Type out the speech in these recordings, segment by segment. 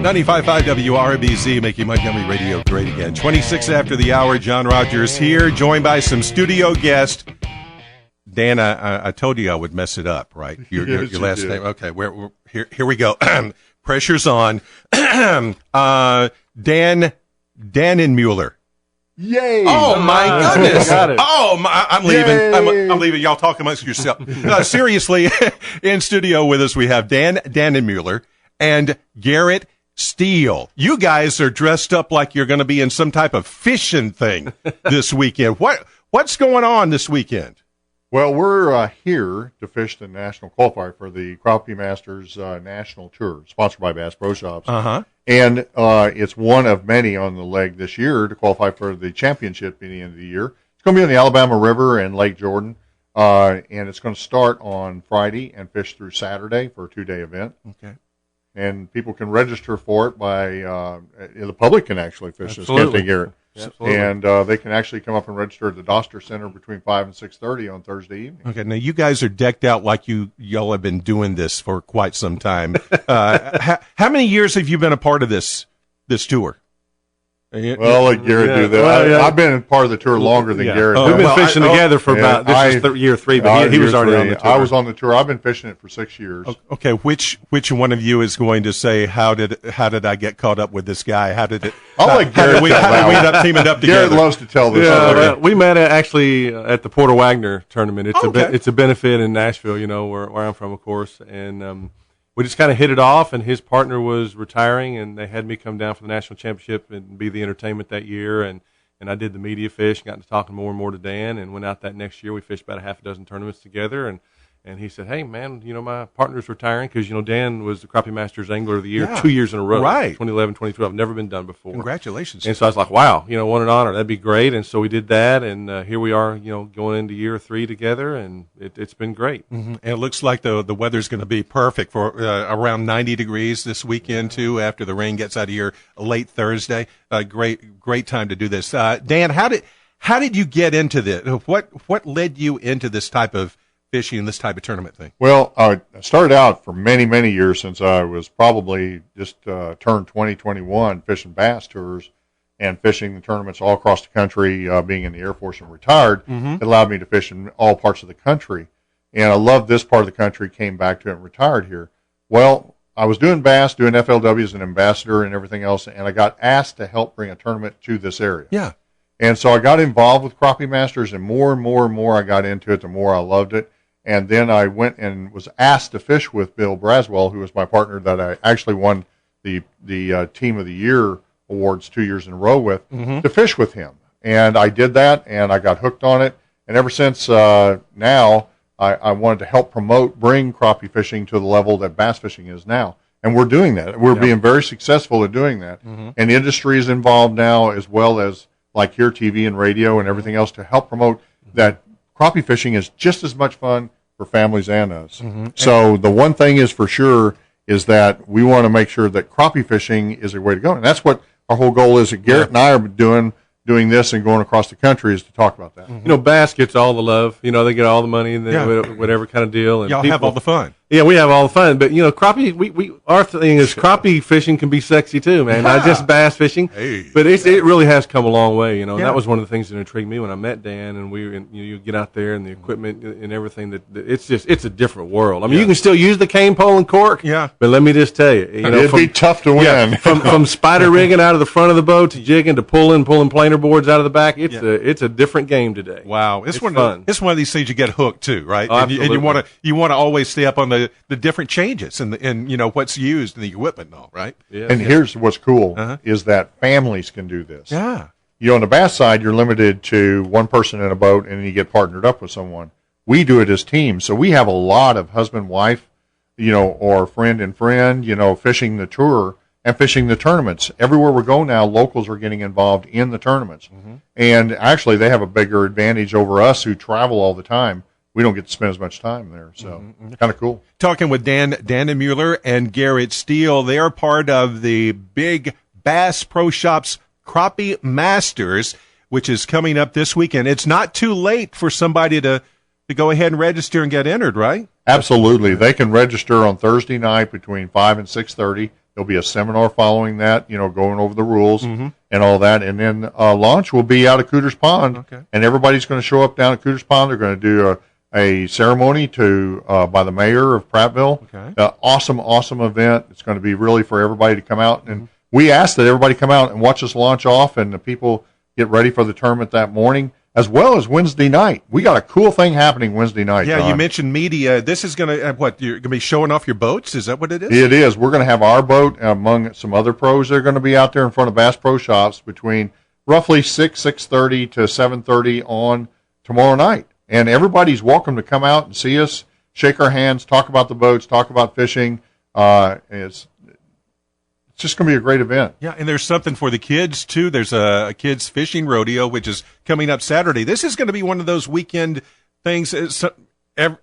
95.5 WRBZ, making Montgomery Radio great again. 26 after the hour, John Rogers here, joined by some studio guests. Dan, I told you I would mess it up, right? Your last name. Okay, here we go. Pressure's on. Dan Mueller. Yay! Oh my goodness! Got it. Oh, I'm leaving. I'm leaving. Y'all talk amongst yourself. Seriously, in studio with us we have Dan Mueller and Garrett Steele. You guys are dressed up like you're going to be in some type of fishing thing this weekend. What's going on this weekend? Well, we're here to fish the national qualifier for the Crappie Masters National Tour, sponsored by Bass Pro Shops. Uh-huh. And it's one of many on the leg this year to qualify for the championship at the end of the year. It's going to be on the Alabama River and Lake Jordan, and it's going to start on Friday and fish through Saturday for a 2-day event. Okay. And people can register for it by the public can actually fish this, can't they, Garrett? Absolutely. And they can actually come up and register at the Doster Center between 5 and 6:30 on Thursday evening. Okay, now you guys are decked out like y'all have been doing this for quite some time. How many years have you been a part of this tour? Well, let Garrett do that. Well, yeah. I've been part of the tour longer than Garrett. We've been fishing together for about, this is year 3, but he was already on the tour. I was on the tour. I've been fishing it for 6 years. Okay, which one of you is going to say, how did I get caught up with this guy? How did let Garrett we end up teaming up together? Garrett loves to tell this story. story. We met actually at the Porter Wagner tournament. It's it's a benefit in Nashville, where I'm from, of course, and we just kind of hit it off, and his partner was retiring, and they had me come down for the national championship and be the entertainment that year, and I did the media fish, got to talking more and more to Dan, and went out that next year. We fished about a half a dozen tournaments together, and he said, hey, man, my partner's retiring, because, Dan was the Crappie Masters Angler of the Year 2 years in a row. Right. 2011, 2012, never been done before. Congratulations. And so I was like, wow, what an honor. That'd be great. And so we did that, and here we are, going into year 3 together, and it's been great. Mm-hmm. And it looks like the weather's going to be perfect for around 90 degrees this weekend, too, after the rain gets out of here late Thursday. Great time to do this. Dan, how did you get into this? What led you into this type of fishing, this type of tournament thing? Well, I started out for many, many years since I was probably just turned 2021 fishing bass tours and fishing the tournaments all across the country, being in the Air Force and retired. Mm-hmm. It allowed me to fish in all parts of the country. And I loved this part of the country, came back to it and retired here. Well, I was doing bass, doing FLW as an ambassador and everything else, and I got asked to help bring a tournament to this area. Yeah. And so I got involved with Crappie Masters, and more and more I got into it, the more I loved it. And then I went and was asked to fish with Bill Braswell, who was my partner that I actually won the Team of the Year awards 2 years in a row with, to fish with him. And I did that, and I got hooked on it. And ever since now, I wanted to help bring crappie fishing to the level that bass fishing is now. And we're doing that. We're being very successful at doing that. Mm-hmm. And the industry is involved now, as well as like here, TV and radio and everything else, to help promote that crappie fishing is just as much fun for families and us. Mm-hmm. So the one thing is for sure is that we want to make sure that crappie fishing is a way to go. And that's what our whole goal is. Garrett and I are doing this and going across the country is to talk about that. Mm-hmm. Bass gets all the love. They get all the money and whatever kind of deal. And y'all have all the fun. Yeah, we have all the fun. But, crappie, our thing is crappie fishing can be sexy too, man. Not just bass fishing. Hey. But it really has come a long way, And that was one of the things that intrigued me when I met Dan, and you get out there and the equipment and everything. It's a different world. I mean, you can still use the cane pole and cork. Yeah. But let me just tell you, it'd be tough to win. Yeah, from spider rigging out of the front of the boat to jigging to pulling planer boards out of the back. It's a different game today. Wow, it's fun. It's one of these things you get hooked to, right? Oh, and you want to always stay up on the different changes and what's used in the equipment and all, right? Yeah. And here's what's cool is that families can do this. Yeah. On the bass side, you're limited to one person in a boat, and you get partnered up with someone. We do it as teams, so we have a lot of husband, wife, or friend and friend, fishing the tour and fishing the tournaments. Everywhere we go now, locals are getting involved in the tournaments. Mm-hmm. And actually, they have a bigger advantage over us who travel all the time. We don't get to spend as much time there, so kind of cool. Talking with Dan Mueller and Garrett Steele, they are part of the big Bass Pro Shops Crappie Masters, which is coming up this weekend. It's not too late for somebody to go ahead and register and get entered, right? Absolutely. They can register on Thursday night between 5 and 6:30. There'll be a seminar following that, going over the rules and all that. And then launch will be out of Cooters Pond, and everybody's going to show up down at Cooters Pond. They're going to do a ceremony by the mayor of Prattville. Awesome event. It's going to be really for everybody to come out. And we ask that everybody come out and watch us launch off, and the people get ready for the tournament that morning, as well as Wednesday night. We got a cool thing happening Wednesday night. Yeah, John. You mentioned media. This is going to, you're going to be showing off your boats? Is that what it is? It is. We're going to have our boat among some other pros. They're going to be out there in front of Bass Pro Shops between roughly 6:30 to 7:30 on tomorrow night. And everybody's welcome to come out and see us, shake our hands, talk about the boats, talk about fishing. It's just going to be a great event. Yeah, and there's something for the kids, too. There's a kids' fishing rodeo, which is coming up Saturday. This is going to be one of those weekend things.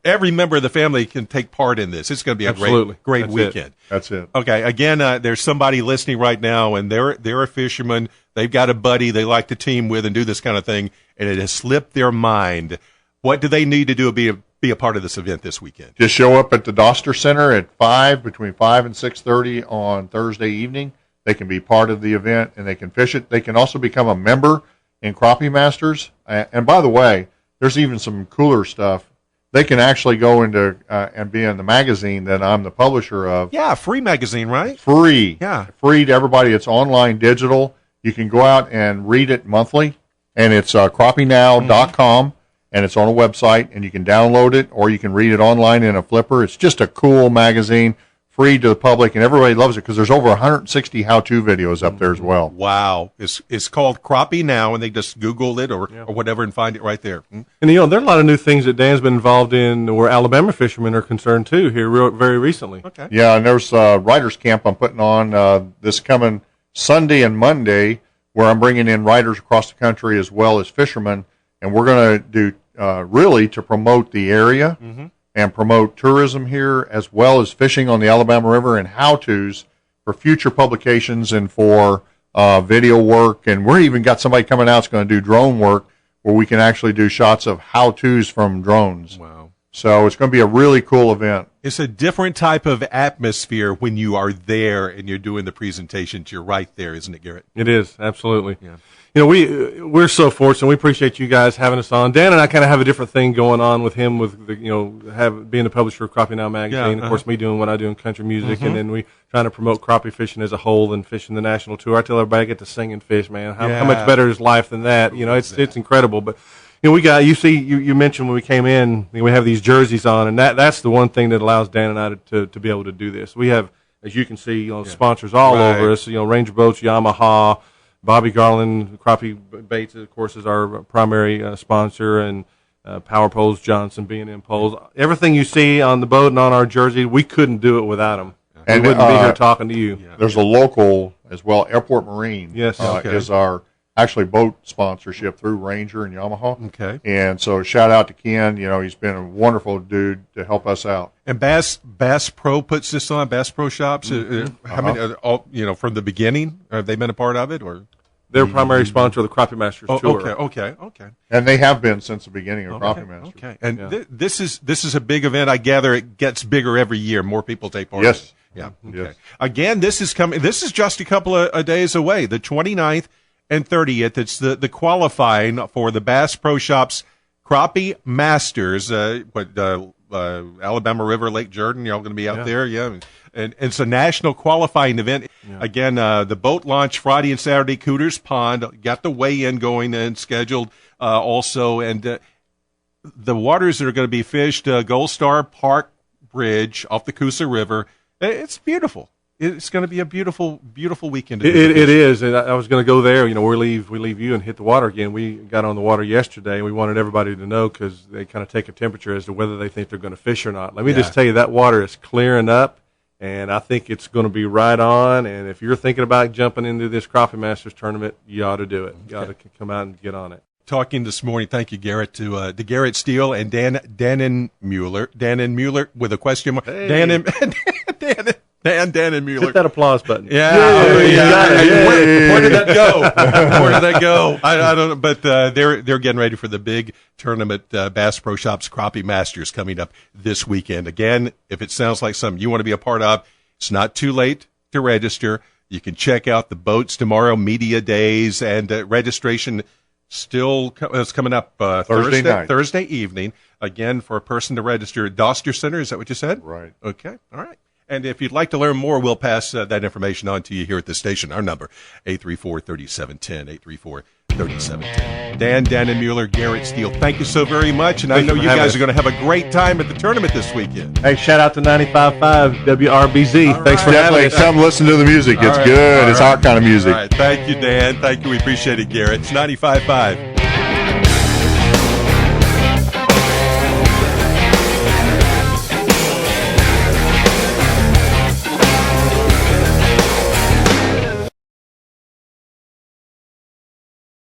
Every member of the family can take part in this. It's going to be a great weekend. That's it. Okay, again, there's somebody listening right now, and they're a fisherman. They've got a buddy they like to team with and do this kind of thing, and it has slipped their mind. What do they need to do to be a part of this event this weekend? Just show up at the Doster Center at between 5 and 6:30 on Thursday evening. They can be part of the event, and they can fish it. They can also become a member in Crappie Masters. And by the way, there's even some cooler stuff. They can actually go into and be in the magazine that I'm the publisher of. Yeah, free magazine, right? Free. Yeah. Free to everybody. It's online digital. You can go out and read it monthly, and it's crappienow.com. And it's on a website, and you can download it, or you can read it online in a flipper. It's just a cool magazine, free to the public, and everybody loves it because there's over 160 how-to videos up there as well. Wow. It's called Crappie Now, and they just Google it or whatever and find it right there. And, there are a lot of new things that Dan's been involved in where Alabama fishermen are concerned, too, here very recently. Okay. Yeah, and there's a writers camp I'm putting on this coming Sunday and Monday where I'm bringing in writers across the country as well as fishermen, and we're going to do really to promote the area and promote tourism here as well as fishing on the Alabama River and how-tos for future publications and for video work. And we're even got somebody coming out that's going to do drone work where we can actually do shots of how-tos from drones. Wow. So it's going to be a really cool event. It's a different type of atmosphere when you are there and you're doing the presentations. You're right there, isn't it, Garrett? It is, absolutely. Yeah. We're so fortunate. We appreciate you guys having us on. Dan and I kind of have a different thing going on with him, with being the publisher of Crappie Now magazine. Yeah, of course, me doing what I do in country music, and then we trying to promote crappie fishing as a whole and fishing the national tour. I tell everybody I get to sing and fish, man. How much better is life than that? It's incredible. But we got you mentioned when we came in, we have these jerseys on, and that's the one thing that allows Dan and I to be able to do this. We have, as you can see, sponsors all over us. Ranger Boats, Yamaha. Bobby Garland, Crappie Baits, of course, is our primary sponsor, and Power Poles, Johnson, B&M Poles. Everything you see on the boat and on our jersey, we couldn't do it without them. And we wouldn't be here talking to you. Yeah. There's a local as well, Airport Marine. Yes, is our actually boat sponsorship through Ranger and Yamaha. Okay. And so shout out to Ken. He's been a wonderful dude to help us out. And Bass Pro puts this on, Bass Pro Shops. How many, from the beginning, have they been a part of it, or? They're primary sponsor of the Crappie Masters Tour. Okay. And they have been since the beginning of Crappie Masters. Okay. And this is a big event. I gather it gets bigger every year. More people take part. Yes. In it. Yeah. Okay. Yes. Again, this is coming. This is just a couple of days away. The 29th and 30th. It's the qualifying for the Bass Pro Shops Crappie Masters. Alabama River, Lake Jordan. You're all going to be out there. Yeah. And it's a national qualifying event. Yeah. Again, the boat launch Friday and Saturday, Cooters Pond. Got the weigh-in going and scheduled also. And the waters that are going to be fished, Gold Star Park Bridge off the Coosa River. It's beautiful. It's going to be a beautiful, beautiful weekend. It is, and I was going to go there. We leave you and hit the water again. We got on the water yesterday, and we wanted everybody to know because they kind of take a temperature as to whether they think they're going to fish or not. Let me just tell you, that water is clearing up, and I think it's going to be right on. And if you're thinking about jumping into this Crappie Masters tournament, you ought to do it. You ought to come out and get on it. Talking this morning, thank you, Garrett, to Garrett Steele and Dan Mueller with a question mark. Hey. Dan and Mueller. Hit that applause button. Yeah. Where did that go? I don't know, but they're getting ready for the big tournament, Bass Pro Shops Crappie Masters, coming up this weekend. Again, if it sounds like something you want to be a part of, it's not too late. to register. You can check out the boats tomorrow, media days, and registration still is coming up Thursday evening. Again, for a person to register at Doster Center. Is that what you said? Right. Okay. All right. And if you'd like to learn more, we'll pass that information on to you here at the station. Our number, 834-3710, 834-3710. Dan and Mueller, Garrett Steele, thank you so very much. And I know you guys are going to have a great time at the tournament this weekend. Hey, shout out to 95.5 WRBZ. Thanks for having us. Come listen to the music. It's good. It's our kind of music. All right. Thank you, Dan. Thank you. We appreciate it, Garrett. It's 95.5